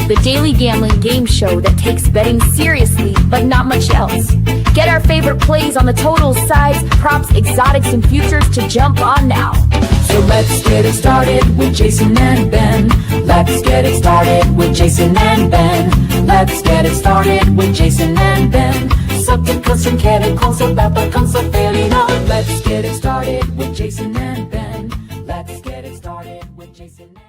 the daily gambling game show that takes betting seriously, but not much else. Get our favorite plays on the totals, sides, props, exotics, and futures to jump on now. So let's get it started with Jason and Ben. Let's get it started with Jason and Ben. Let's get it started with Jason and Ben. Subject comes from Kevin, so that comes so fairly known. Let's get it started with Jason and Ben. Let's get it started with Jason and Ben.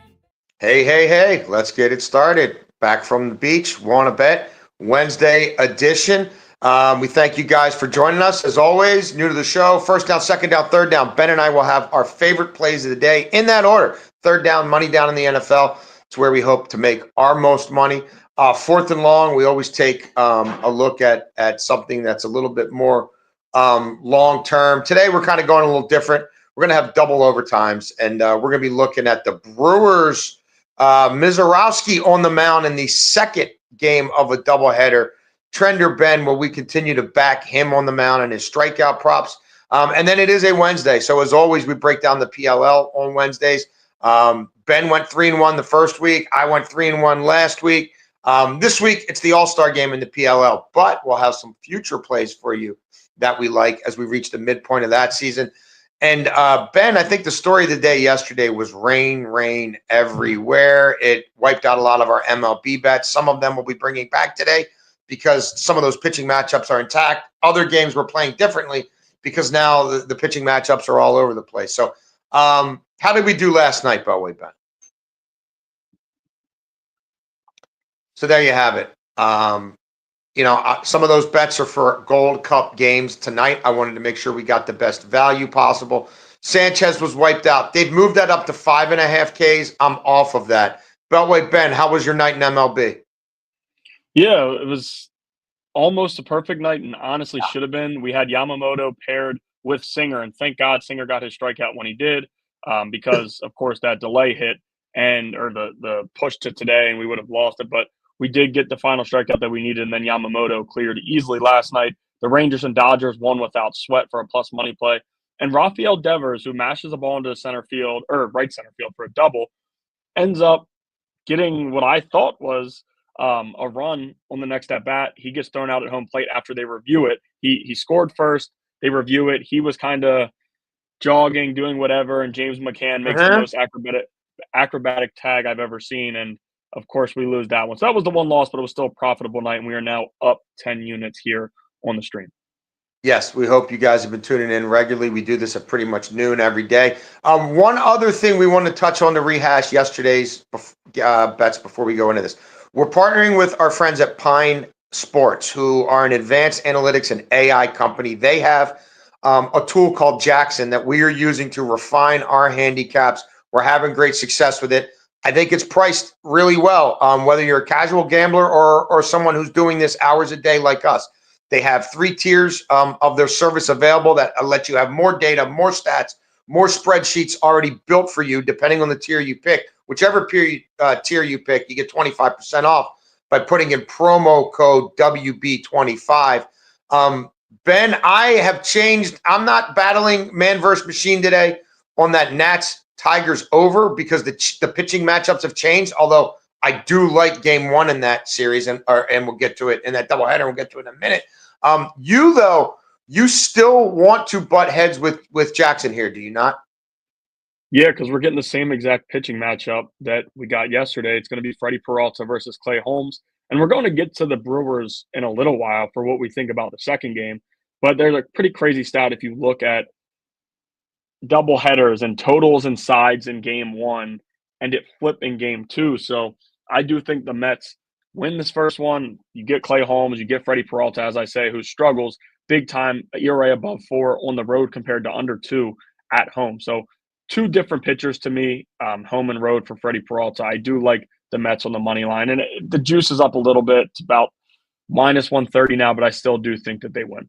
Hey, let's get it started. Back from the beach, Wanna Bet Wednesday edition. We thank you guys for joining us. As always, new to the show, first down, second down, third down. Ben and I will have our favorite plays of the day in that order. Third down, money down in the NFL. It's where we hope to make our most money. Fourth and long, we always take a look at something that's a little bit more long term. Today, we're kind of going a little different. We're going to have double overtimes, and we're going to be looking at the Brewers. Mizorowski on the mound in the second game of a doubleheader. Trender Ben, will we continue to back him on the mound and his strikeout props? And then it is a Wednesday. So as always, we break down the PLL on Wednesdays. Ben went 3-1 the first week. I went 3-1 last week. This week, it's the All-Star game in the PLL, but we'll have some future plays for you that we like as we reach the midpoint of that season. And Ben, I think the story of the day yesterday was rain everywhere. It wiped out a lot of our MLB bets. Some of them we'll be bringing back today because some of those pitching matchups are intact. Other games we're playing differently because now the pitching matchups are all over the place. So how did we do last night, Beltway Ben? So there you have it. Some of those bets are for Gold Cup games tonight. I wanted to make sure we got the best value possible. Sanchez was wiped out. They've moved that up to 5.5 Ks. I'm off of that. Beltway Ben, how was your night in MLB? Yeah, it was almost a perfect night and honestly should have been. We had Yamamoto paired with Singer, and thank God Singer got his strikeout when he did because, of course, that delay hit or the push to today, and we would have lost it. But we did get the final strikeout that we needed, and then Yamamoto cleared easily last night. The Rangers and Dodgers won without sweat for a plus money play. And Rafael Devers, who mashes the ball into center field, or right center field for a double, ends up getting what I thought was a run on the next at-bat. He gets thrown out at home plate after they review it. He scored first. They review it. He was kind of jogging, doing whatever, and James McCann makes the most acrobatic tag I've ever seen, and of course, we lose that one. So that was the one loss, but it was still a profitable night, and we are now up 10 units here on the stream. Yes, we hope you guys have been tuning in regularly. We do this at pretty much noon every day. One other thing we want to touch on to rehash yesterday's bets before we go into this. We're partnering with our friends at Pine Sports, who are an advanced analytics and AI company. They have a tool called Jackson that we are using to refine our handicaps. We're having great success with it. I think it's priced really well, whether you're a casual gambler or someone who's doing this hours a day like us. They have 3 tiers of their service available that let you have more data, more stats, more spreadsheets already built for you, depending on the tier you pick. Whichever tier you pick, you get 25% off by putting in promo code WB25. Ben, I have changed. I'm not battling man versus machine today on that Nats Tigers over because the pitching matchups have changed, although I do like game 1 in that series, and we'll get to it in that doubleheader. We'll get to it in a minute. You still want to butt heads with Jackson here, do you not? Yeah, because we're getting the same exact pitching matchup that we got yesterday. It's going to be Freddie Peralta versus Clay Holmes, and we're going to get to the Brewers in a little while for what we think about the second game. But there's a pretty crazy stat if you look at double headers and totals and sides in game 1 and it flipped in game 2. So I do think the Mets win this first one. You get Clay Holmes, you get Freddie Peralta, as I say, who struggles big time, ERA above 4 on the road compared to under 2 at home. So 2 different pitchers to me, home and road for Freddie Peralta. I do like the Mets on the money line, and the juice is up a little bit. It's about minus 130 now, but I still do think that they win.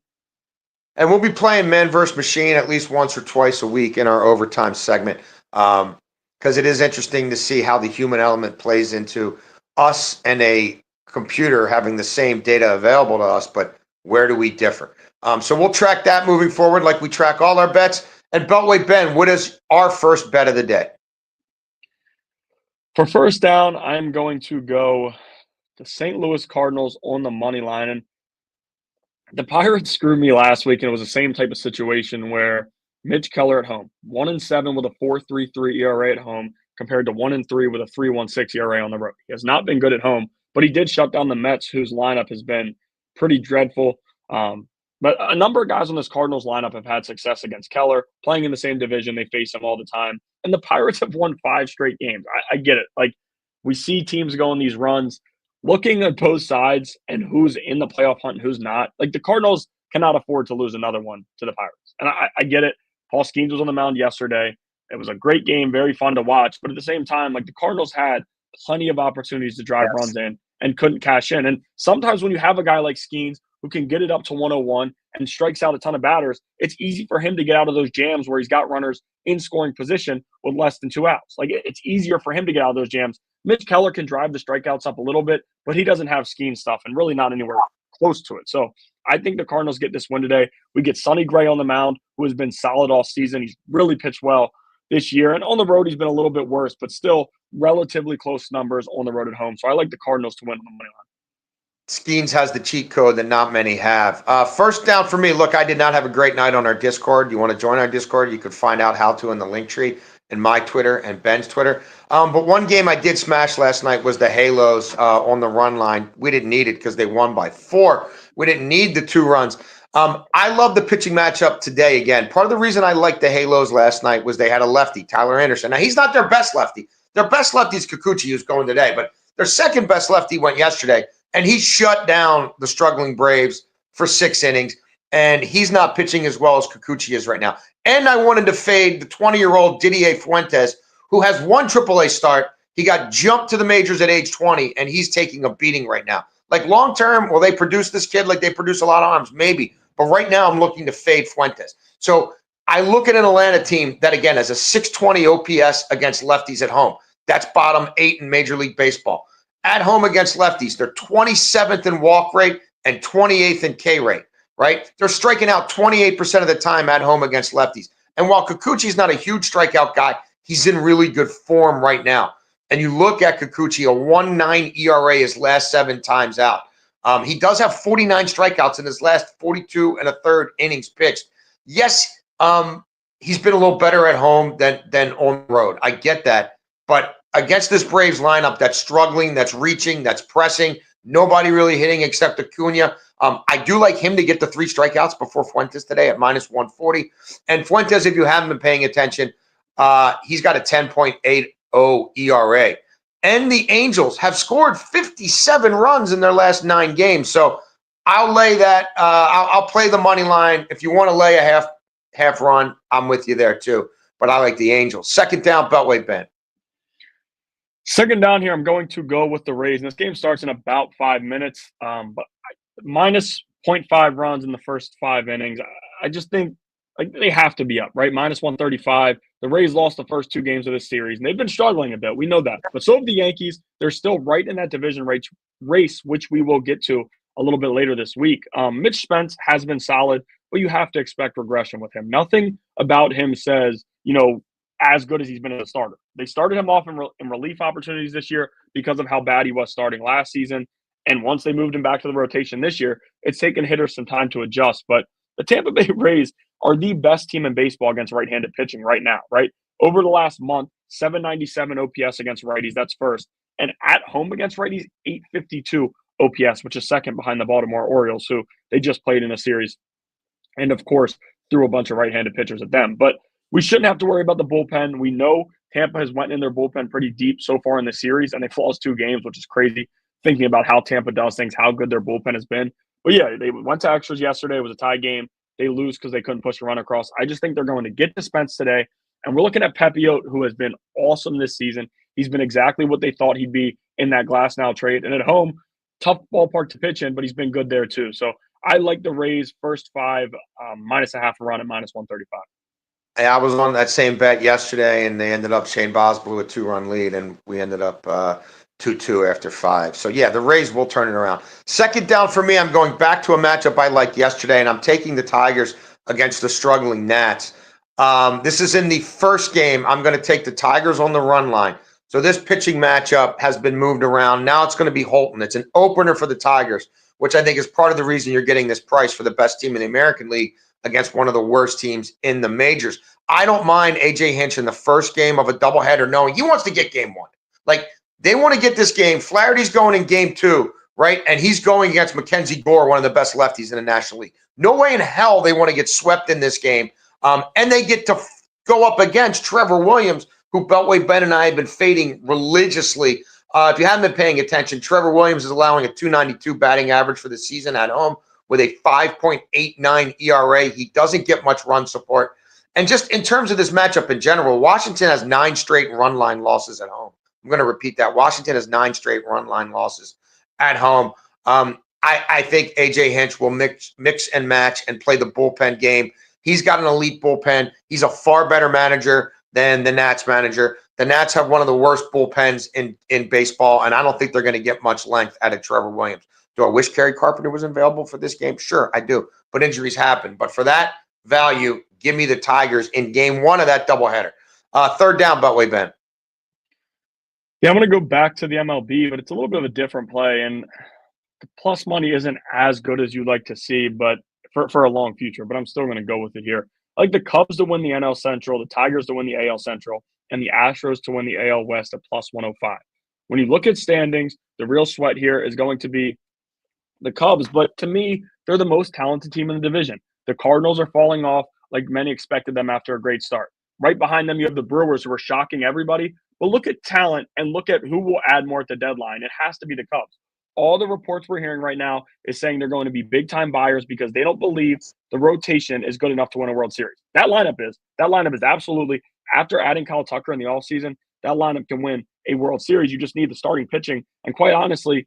And we'll be playing man versus machine at least once or twice a week in our overtime segment because it is interesting to see how the human element plays into us and a computer having the same data available to us, but where do we differ? So we'll track that moving forward like we track all our bets. And Beltway Ben, what is our first bet of the day? For first down, I'm going to go the St. Louis Cardinals on the money line. And the Pirates screwed me last week, and it was the same type of situation where Mitch Keller at home, 1-7 with a 4.33 ERA at home, compared to 1-3 with a 3.16 ERA on the road. He has not been good at home, but he did shut down the Mets, whose lineup has been pretty dreadful. But a number of guys on this Cardinals lineup have had success against Keller, playing in the same division. They face him all the time. And the Pirates have won 5 straight games. I get it. Like, we see teams go on these runs, looking at both sides and who's in the playoff hunt and who's not. Like, the Cardinals cannot afford to lose another one to the Pirates. And I get it. Paul Skeens was on the mound yesterday. It was a great game, very fun to watch. But at the same time, like, the Cardinals had plenty of opportunities to drive runs in and couldn't cash in. And sometimes when you have a guy like Skeens who can get it up to 101 and strikes out a ton of batters, it's easy for him to get out of those jams where he's got runners in scoring position with less than 2 outs. Like, it's easier for him to get out of those jams. Mitch Keller can drive the strikeouts up a little bit, but he doesn't have Skeens stuff and really not anywhere close to it. So I think the Cardinals get this win today. We get Sonny Gray on the mound, who has been solid all season. He's really pitched well this year. And on the road, he's been a little bit worse, but still relatively close numbers on the road at home. So I like the Cardinals to win on the money line. Skeens has the cheat code that not many have. First down for me. Look, I did not have a great night on our Discord. You want to join our Discord? You could find out how to in the link tree in my Twitter and Ben's Twitter. But one game I did smash last night was the Halos on the run line. We didn't need it because they won by 4. We didn't need the 2 runs. I love the pitching matchup today again. Part of the reason I liked the Halos last night was they had a lefty, Tyler Anderson. Now, he's not their best lefty. Their best lefty is Kikuchi, who's going today. But their second best lefty went yesterday. And he shut down the struggling Braves for 6 innings. And he's not pitching as well as Kikuchi is right now. And I wanted to fade the 20-year-old Didier Fuentes, who has 1 AAA start. He got jumped to the majors at age 20, and he's taking a beating right now. Like, long-term, will they produce this kid like they produce a lot of arms? Maybe. But right now, I'm looking to fade Fuentes. So I look at an Atlanta team that, again, has a 620 OPS against lefties at home. That's bottom 8 in Major League Baseball. At home against lefties, they're 27th in walk rate and 28th in K rate, right? They're striking out 28% of the time at home against lefties. And while Kikuchi's not a huge strikeout guy, he's in really good form right now. And you look at Kikuchi, a 1.9 ERA his last 7 times out. He does have 49 strikeouts in his last 42 and a third innings pitched. Yes, he's been a little better at home than on the road. I get that. But against this Braves lineup that's struggling, that's reaching, that's pressing, nobody really hitting except Acuna. I do like him to get the 3 strikeouts before Fuentes today at minus 140. And Fuentes, if you haven't been paying attention, he's got a 10.80 ERA. And the Angels have scored 57 runs in their last 9 games. So I'll lay that. I'll play the money line. If you want to lay a half run, I'm with you there too. But I like the Angels. Second down, Beltway, Ben. Second down here, I'm going to go with the Rays. And this game starts in about 5 minutes, but minus 0.5 runs in the first 5 innings. I just think like they have to be up, right? Minus 135. The Rays lost the first 2 games of this series, and they've been struggling a bit. We know that. But so have the Yankees. They're still right in that division race, which we will get to a little bit later this week. Mitch Spence has been solid, but you have to expect regression with him. Nothing about him says, as good as he's been as a starter. They started him off in relief opportunities this year because of how bad he was starting last season. And once they moved him back to the rotation this year, it's taken hitters some time to adjust. But the Tampa Bay Rays are the best team in baseball against right-handed pitching right now, right? Over the last month, 797 OPS against righties, that's first. And at home against righties, 852 OPS, which is second behind the Baltimore Orioles, who they just played in a series. And, of course, threw a bunch of right-handed pitchers at them. But we shouldn't have to worry about the bullpen. We know Tampa has went in their bullpen pretty deep so far in the series, and they've lost 2 games, which is crazy, thinking about how Tampa does things, how good their bullpen has been. But, yeah, they went to extras yesterday. It was a tie game. They lose because they couldn't push a run across. I just think they're going to get to Spence today. And we're looking at Pepiot, who has been awesome this season. He's been exactly what they thought he'd be in that Glasnow trade. And at home, tough ballpark to pitch in, but he's been good there too. So I like the Rays first 5, minus a half a run at minus 135. I was on that same bet yesterday, and they ended up Shane Baz blew a 2-run lead, and we ended up 2-2 after 5. So, yeah, the Rays will turn it around. Second down for me, I'm going back to a matchup I liked yesterday, and I'm taking the Tigers against the struggling Nats. This is in the first game. I'm going to take the Tigers on the run line. So this pitching matchup has been moved around. Now it's going to be Holton. It's an opener for the Tigers, which I think is part of the reason you're getting this price for the best team in the American League against one of the worst teams in the majors. I don't mind AJ Hinch in the first game of a doubleheader knowing he wants to get game one. Like, they want to get this game. Flaherty's going in game two, right? And he's going against Mackenzie Gore, one of the best lefties in the National League. No way in hell they want to get swept in this game. And they get to go up against Trevor Williams, who Beltway Ben and I have been fading religiously. If you haven't been paying attention, Trevor Williams is allowing a 292 batting average for the season at home with a 5.89 ERA. He doesn't get much run support. And just in terms of this matchup in general, Washington has 9 straight run line losses at home. I'm going to repeat that. Washington has 9 straight run line losses at home. I think AJ Hinch will mix and match and play the bullpen game. He's got an elite bullpen. He's a far better manager than the Nats manager. The Nats have one of the worst bullpens in baseball, and I don't think they're going to get much length out of Trevor Williams. Do I wish Kerry Carpenter was available for this game? Sure, I do. But injuries happen. But for that value, give me the Tigers in game one of that doubleheader. Third down, Beltway Ben. Yeah, I'm going to go back to the MLB, but it's a little bit of a different play. And the plus money isn't as good as you'd like to see, but for a long future. But I'm still going to go with it here. I like the Cubs to win the NL Central, the Tigers to win the AL Central, and the Astros to win the AL West at plus 105. When you look at standings, the real sweat here is going to be the Cubs. But to me, they're the most talented team in the division. The Cardinals are falling off like many expected them after a great start. Right behind them, you have the Brewers, who are shocking everybody. But look at talent and look at who will add more at the deadline. It has to be the Cubs. All the reports we're hearing right now is saying they're going to be big-time buyers because they don't believe the rotation is good enough to win a World Series. That lineup is absolutely, after adding Kyle Tucker in the offseason, that lineup can win a World Series. You just need the starting pitching. And quite honestly,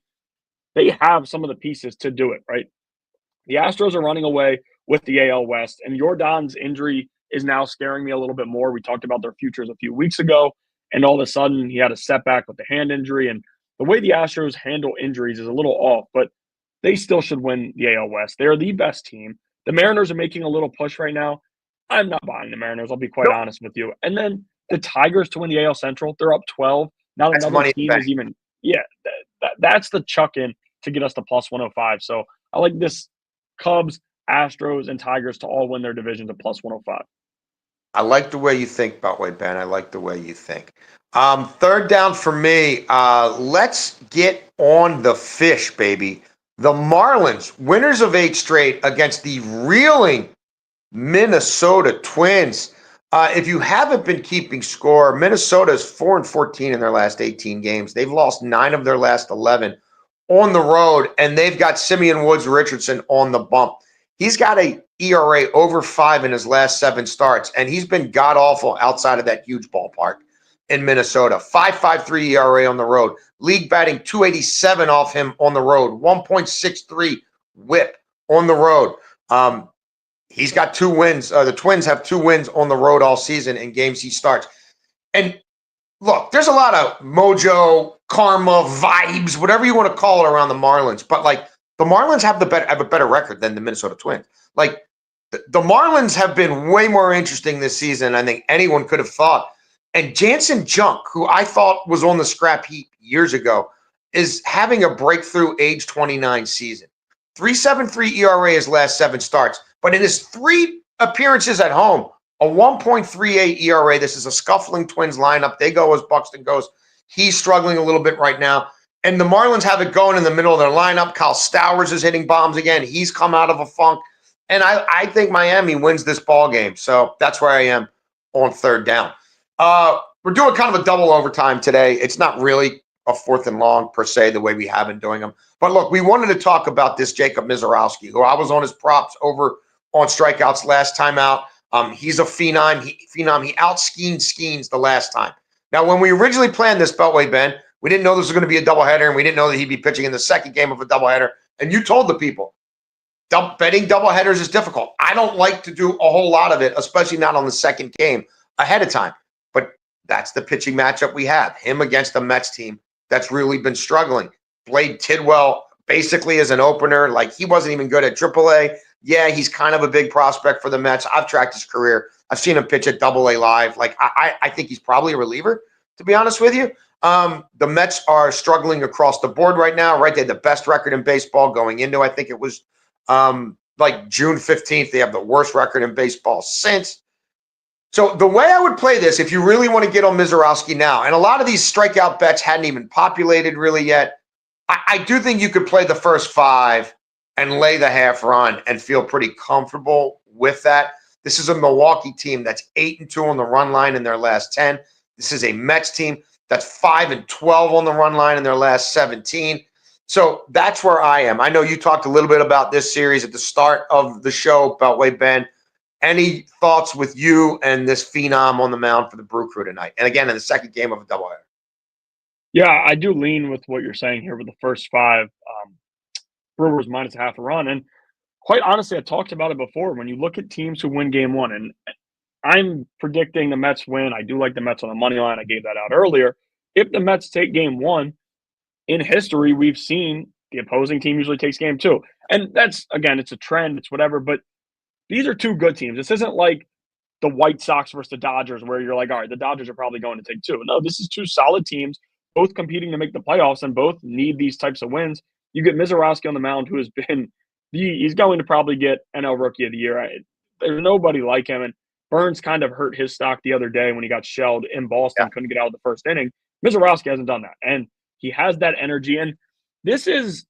they have some of the pieces to do it, right? The Astros are running away with the AL West, and Jordan's injury is now scaring me a little bit more. We talked about their futures a few weeks ago, and all of a sudden he had a setback with the hand injury. And the way the Astros handle injuries is a little off, but they still should win the AL West. They're the best team. The Mariners are making a little push right now. I'm not buying the Mariners. I'll be quite honest with you. And then the Tigers to win the AL Central. They're up 12. Not That's another team is even – that's the chuck-in to get us to plus 105. So I like this Cubs, Astros, and Tigers to all win their divisions at plus 105. I like the way you think, Beltway Ben. I like the way you think. Third down for me. Let's get on the fish, baby. The Marlins, winners of 8 straight against the reeling Minnesota Twins. If you haven't been keeping score, Minnesota is 4-14 in their last 18 games. They've lost 9 of their last 11 on the road, and they've got Simeon Woods Richardson on the bump. He's got a ERA over 5 in his last 7 starts, and he's been god-awful outside of that huge ballpark in Minnesota. 5.53 ERA on the road. League batting 287 off him on the road. 1.63 whip on the road. He's got 2 wins. The Twins have 2 wins on the road all season in games he starts. And look, there's a lot of mojo, karma, vibes, whatever you want to call it around the Marlins. But like, the Marlins have a better record than the Minnesota Twins. Like, the Marlins have been way more interesting this season than I think anyone could have thought. And Jansen Junk, who I thought was on the scrap heap years ago, is having a breakthrough age 29 season. 3.73 ERA his last 7 starts. But in his 3 appearances at home, a 1.38 ERA. This is a scuffling Twins lineup. They go as Buxton goes. He's struggling a little bit right now. And the Marlins have it going in the middle of their lineup. Kyle Stowers is hitting bombs again. He's come out of a funk. And I think Miami wins this ball game. So that's where I am on third down. We're doing kind of a double overtime today. It's not really a 4th and long per se, the way we have been doing them. But look, we wanted to talk about this Jacob Mizorowski, who I was on his props over on strikeouts last time out. He's a phenom. He out-schemed Skeens the last time. Now, when we originally planned this, Beltway Ben, we didn't know this was going to be a doubleheader, and we didn't know that he'd be pitching in the second game of a doubleheader. And you told the people, betting doubleheaders is difficult. I don't like to do a whole lot of it, especially not on the second game ahead of time. But that's the pitching matchup we have. Him against the Mets team that's really been struggling. Played Tidwell basically as an opener. Like, he wasn't even good at AAA. Yeah, he's kind of a big prospect for the Mets. I've tracked his career. I've seen him pitch at AA live. Like, I think he's probably a reliever. to be honest with you. The Mets are struggling across the board right now, right? They had the best record in baseball going into, I think it was like June 15th. They have the worst record in baseball since. So the way I would play this, if you really want to get on Mizorowski now, and a lot of these strikeout bets hadn't even populated really yet, I do think you could play the first 5 and lay the half run and feel pretty comfortable with that. This is a Milwaukee team that's 8-2 on the run line in their last 10. This is a Mets team that's 5-12 on the run line in their last 17. So that's where I am. I know you talked a little bit about this series at the start of the show, Beltway Ben. Any thoughts with you and this phenom on the mound for the Brew Crew tonight? And again, in the second game of a doubleheader. Yeah, I do lean with what you're saying here with the first 5. Brewers minus half a run. And quite honestly, I talked about it before. When you look at teams who win game 1, and I'm predicting the Mets win. I do like the Mets on the money line. I gave that out earlier. If the Mets take game 1, in history, we've seen the opposing team usually takes game 2. And that's, again, it's a trend. It's whatever. But these are 2 good teams. This isn't like the White Sox versus the Dodgers where you're like, all right, the Dodgers are probably going to take 2. No, this is 2 solid teams, both competing to make the playoffs and both need these types of wins. You get Mizorowski on the mound, who has been he's going to probably get NL Rookie of the Year. There's nobody like him. And Burns kind of hurt his stock the other day when he got shelled in Boston, couldn't get out of the first inning. Mizorowski hasn't done that. And he has that energy. And this is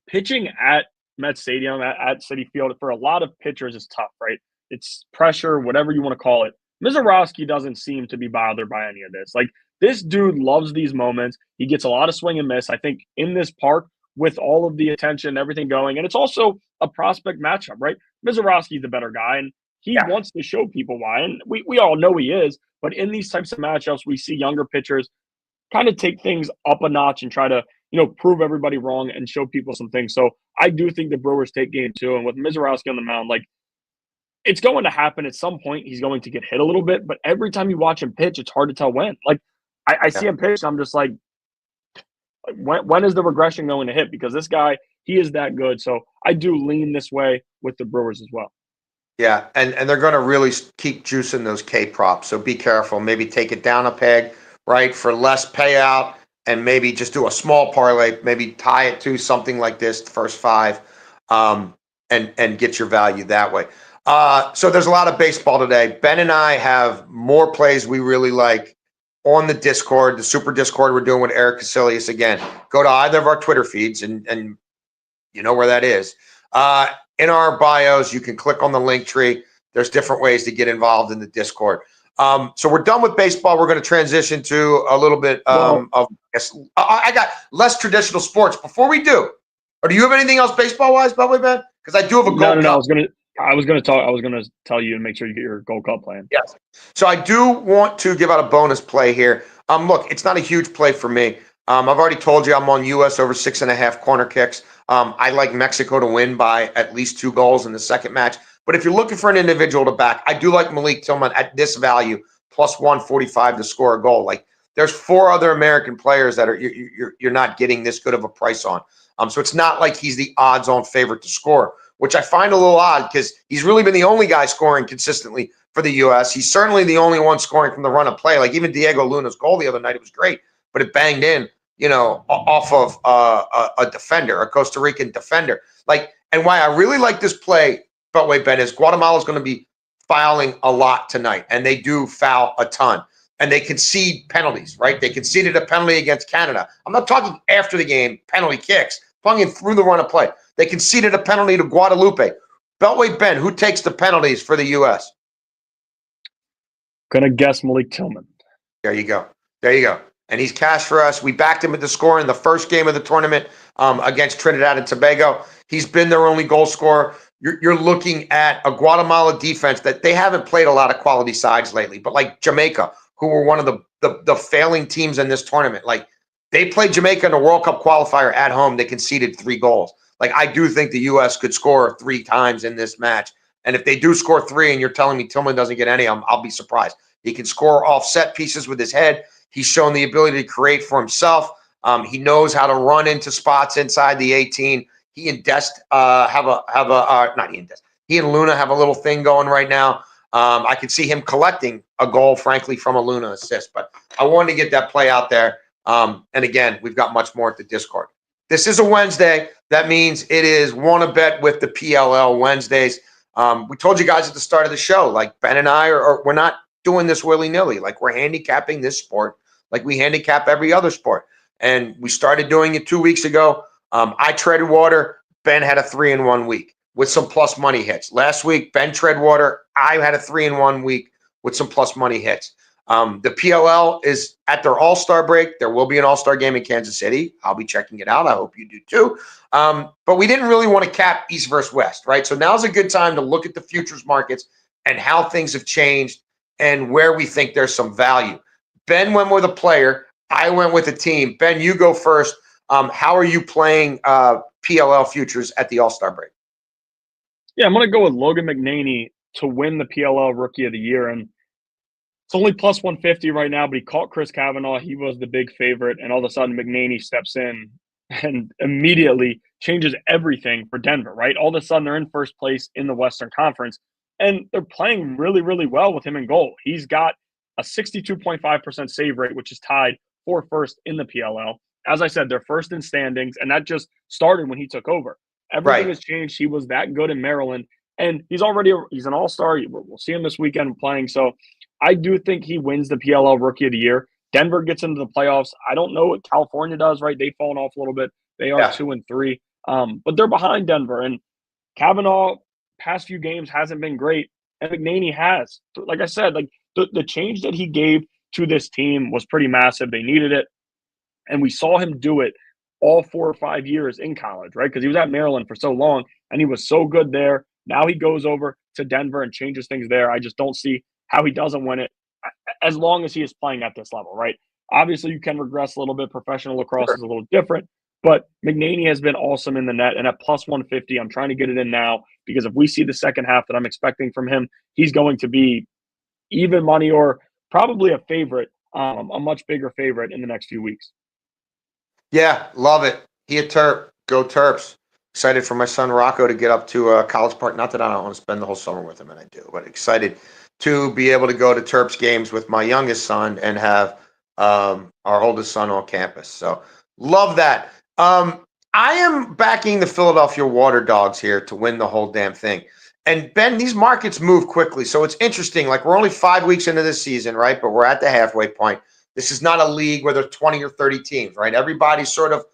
pitching at Met Stadium, at Citi Field, for a lot of pitchers is tough, right? It's pressure, whatever you want to call it. Mizorowski doesn't seem to be bothered by any of this. Like, this dude loves these moments. He gets a lot of swing and miss. I think in this park, with all of the attention, everything going, and it's also a prospect matchup, right? Mizorowski's the better guy, and he wants to show people why. And we all know he is, but in these types of matchups, we see younger pitchers kind of take things up a notch and try to, prove everybody wrong and show people some things. So I do think the Brewers take game 2. And with Mizorowski on the mound, like, it's going to happen at some point. He's going to get hit a little bit, but every time you watch him pitch, it's hard to tell when. Like, I see him pitch, and I'm just like, when is the regression going to hit? Because this guy, he is that good. So I do lean this way with the Brewers as well. Yeah, and they're going to really keep juicing those K props. So be careful. Maybe take it down a peg, right, for less payout, and maybe just do a small parlay. Maybe tie it to something like this, the first 5, and get your value that way. So there's a lot of baseball today. Ben and I have more plays we really like on the Discord, the super Discord we're doing with Eric Casillas. Again, go to either of our Twitter feeds, and you know where that is. In our bios, you can click on the link tree. There's different ways to get involved in the Discord. So we're done with baseball. We're going to transition to a little bit of, I got less traditional sports. Before we do, or do you have anything else baseball-wise, Beltway Ben? Because I do have a Gold Cup. No, I was going to tell you and make sure you get your Gold Cup plan. Yes. So I do want to give out a bonus play here. Look, it's not a huge play for me. I've already told you I'm on U.S. over 6.5 corner kicks. I like Mexico to win by at least 2 goals in the second match. But if you're looking for an individual to back, I do like Malik Tillman at this value, plus 145 to score a goal. Like, there's 4 other American players that are you're not getting this good of a price on. So it's not like he's the odds-on favorite to score, which I find a little odd because he's really been the only guy scoring consistently for the U.S. He's certainly the only one scoring from the run of play. Like, even Diego Luna's goal the other night, it was great, but it banged in, off of a defender, a Costa Rican defender. Like, and why I really like this play, Beltway Ben, is Guatemala's going to be fouling a lot tonight, and they do foul a ton. And they concede penalties, right? They conceded a penalty against Canada. I'm not talking after the game, penalty kicks. I'm talking through the run of play. They conceded a penalty to Guadalupe. Beltway Ben, who takes the penalties for the U.S.? Gonna guess Malik Tillman. There you go. And he's cash for us. We backed him at the score in the first game of the tournament against Trinidad and Tobago. He's been their only goal scorer. You're looking at a Guatemala defense that they haven't played a lot of quality sides lately, but like Jamaica, who were one of the failing teams in this tournament. Like, they played Jamaica in a World Cup qualifier at home. They conceded 3 goals. Like, I do think the U.S. could score 3 times in this match. And if they do score 3 and you're telling me Tillman doesn't get any of them, I'll be surprised. He can score off set pieces with his head. He's shown the ability to create for himself. He knows how to run into spots inside the 18. He and Dest he and Luna have a little thing going right now. I could see him collecting a goal, frankly, from a Luna assist. But I wanted to get that play out there. And again, we've got much more at the Discord. This is a Wednesday. That means it is Wanna Bet with the PLL Wednesdays. We told you guys at the start of the show, like Ben and I we're not doing this willy-nilly. Like, we're handicapping this sport like we handicap every other sport. And we started doing it 2 weeks ago. I treaded water. Ben had a 3-in-1 week with some plus money hits. Last week, Ben tread water. I had a 3-in-1 week with some plus money hits. The PLL is at their All-Star break. There will be an All-Star game in Kansas City. I'll be checking it out. I hope you do too. But we didn't really want to cap East versus West, right? So now's a good time to look at the futures markets and how things have changed and where we think there's some value. Ben went with a player. I went with a team. Ben, you go first. How are you playing PLL futures at the All-Star break? Yeah, I'm going to go with Logan McNaney to win the PLL Rookie of the Year. And it's only plus 150 right now, but he caught Chris Kavanaugh. He was the big favorite. And all of a sudden, McNaney steps in and immediately changes everything for Denver, right? All of a sudden, they're in first place in the Western Conference. And they're playing really, really well with him in goal. He's got a 62.5% save rate, which is tied for first in the PLL. As I said, they're first in standings, and that just started when he took over. Everything has changed. He was that good in Maryland, and he's an all-star. We'll see him this weekend playing. So I do think he wins the PLL Rookie of the Year. Denver gets into the playoffs. I don't know what California does, right? They've fallen off a little bit. They are 2-3, but they're behind Denver. And Kavanaugh, past few games, hasn't been great, and McNaney has. Like I said, like the change that he gave to this team was pretty massive. They needed it, and we saw him do it all 4 or 5 years in college, right? Because he was at Maryland for so long, and he was so good there. Now he goes over to Denver and changes things there. I just don't see how he doesn't win it as long as he is playing at this level, right? Obviously, you can regress a little bit. Professional lacrosse is a little different, but McNaney has been awesome in the net. And at plus 150, I'm trying to get it in now because if we see the second half that I'm expecting from him, he's going to be even money or probably a favorite, a much bigger favorite in the next few weeks. Yeah, love it. He a Terp. Go Terps. Excited for my son Rocco to get up to College Park. Not that I don't want to spend the whole summer with him, and I do, but excited to be able to go to Terps games with my youngest son and have our oldest son on campus. So love that. I am backing the Philadelphia Water Dogs here to win the whole damn thing. And Ben, these markets move quickly. So it's interesting. Like, we're only 5 weeks into this season, right? But we're at the halfway point. This is not a league where there's 20 or 30 teams, right? Everybody's sort of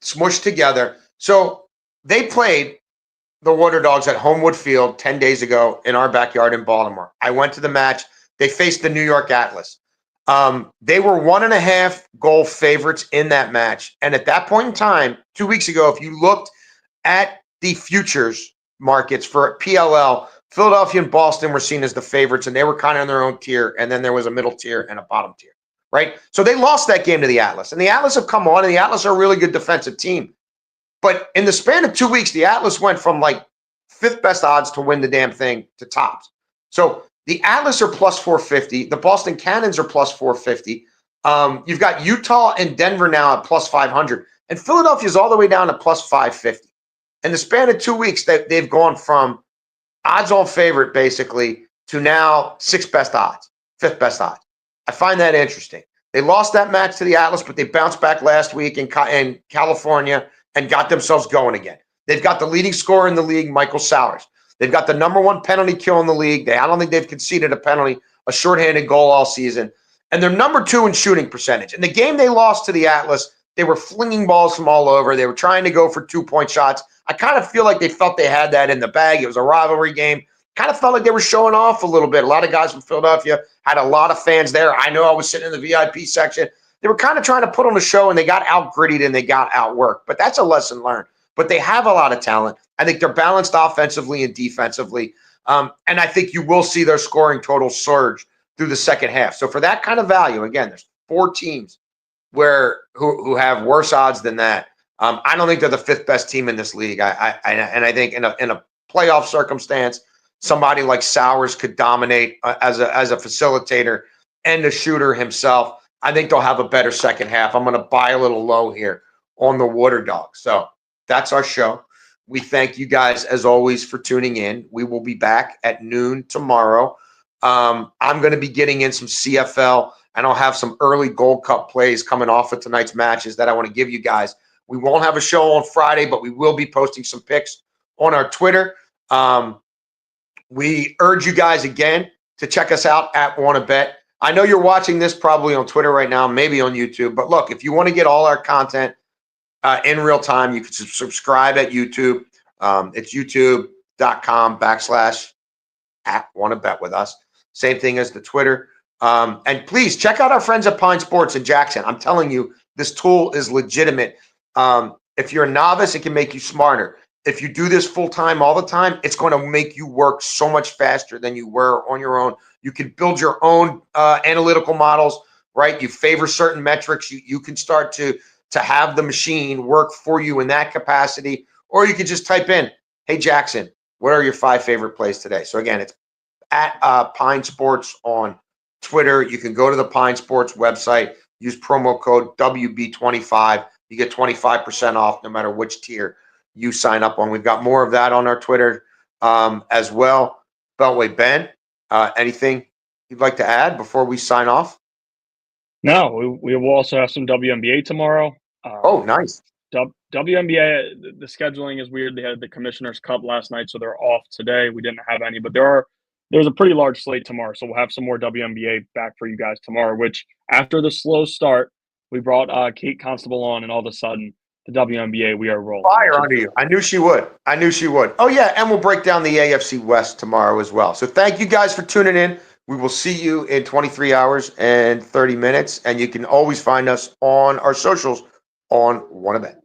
smushed together. So they played the Water Dogs at Homewood Field 10 days ago in our backyard in Baltimore. I went to the match. They faced the New York Atlas. They were 1.5 goal favorites in that match. And at that point in time, 2 weeks ago, if you looked at the futures markets for PLL, Philadelphia and Boston were seen as the favorites, and they were kind of in their own tier. And then there was a middle tier and a bottom tier, right? So they lost that game to the Atlas. And the Atlas have come on, and the Atlas are a really good defensive team. But in the span of 2 weeks, the Atlas went from like 5th best odds to win the damn thing to tops. So the Atlas are plus 450. The Boston Cannons are plus 450. You've got Utah and Denver now at plus 500. And Philadelphia's all the way down to plus 550. In the span of 2 weeks, they've gone from odds-on favorite, basically, to now 6th best odds, 5th best odds. I find that interesting. They lost that match to the Atlas, but they bounced back last week in California and got themselves going again. They've got the leading scorer in the league, Michael Sowers. They've got the #1 penalty kill in the league. I don't think they've conceded a penalty, a shorthanded goal all season. And they're #2 in shooting percentage. In the game they lost to the Atlas, they were flinging balls from all over. They were trying to go for 2-point shots. I kind of feel like they felt they had that in the bag. It was a rivalry game. Kind of felt like they were showing off a little bit. A lot of guys from Philadelphia had a lot of fans there. I know I was sitting in the VIP section. They were kind of trying to put on a show, and they got out-grittied and they got outworked. But that's a lesson learned. But they have a lot of talent. I think they're balanced offensively and defensively. And I think you will see their scoring total surge through the second half. So for that kind of value, again, there's 4 teams who have worse odds than that. I don't think they're the 5th best team in this league. And I think in a playoff circumstance, somebody like Sowers could dominate as a facilitator and a shooter himself. I think they'll have a better second half. I'm going to buy a little low here on the Water Dogs. So that's our show. We thank you guys, as always, for tuning in. We will be back at noon tomorrow. I'm going to be getting in some CFL, and I'll have some early Gold Cup plays coming off of tonight's matches that I want to give you guys. We won't have a show on Friday, but we will be posting some picks on our Twitter. We urge you guys again to check us out at WannaBet. I know you're watching this probably on Twitter right now, maybe on YouTube. But look, if you want to get all our content in real time, you can subscribe at YouTube. It's youtube.com/@WannaBet with us. Same thing as the Twitter. And please check out our friends at Pine Sports in Jackson. I'm telling you, this tool is legitimate. If you're a novice, it can make you smarter. If you do this full time all the time, it's going to make you work so much faster than you were on your own. You can build your own analytical models, right? You favor certain metrics. You can start to have the machine work for you in that capacity, or you can just type in, "Hey Jackson, what are your 5 favorite plays today?" So again, it's at Pine Sports on Twitter. You can go to the Pine Sports website, use promo code WB25. You get 25% off no matter which tier you sign up on. We've got more of that on our Twitter as well. Beltway Ben, anything you'd like to add before we sign off? No, we will also have some WNBA tomorrow. Oh, nice. WNBA, the scheduling is weird. They had the Commissioner's Cup last night, so they're off today. We didn't have any, but there's a pretty large slate tomorrow, so we'll have some more WNBA back for you guys tomorrow, which after the slow start, we brought Kate Constable on, and all of a sudden, the WNBA, we are rolling. Fire under you. I knew she would. Oh, yeah, and we'll break down the AFC West tomorrow as well. So thank you guys for tuning in. We will see you in 23 hours and 30 minutes, and you can always find us on our socials on WannaBet.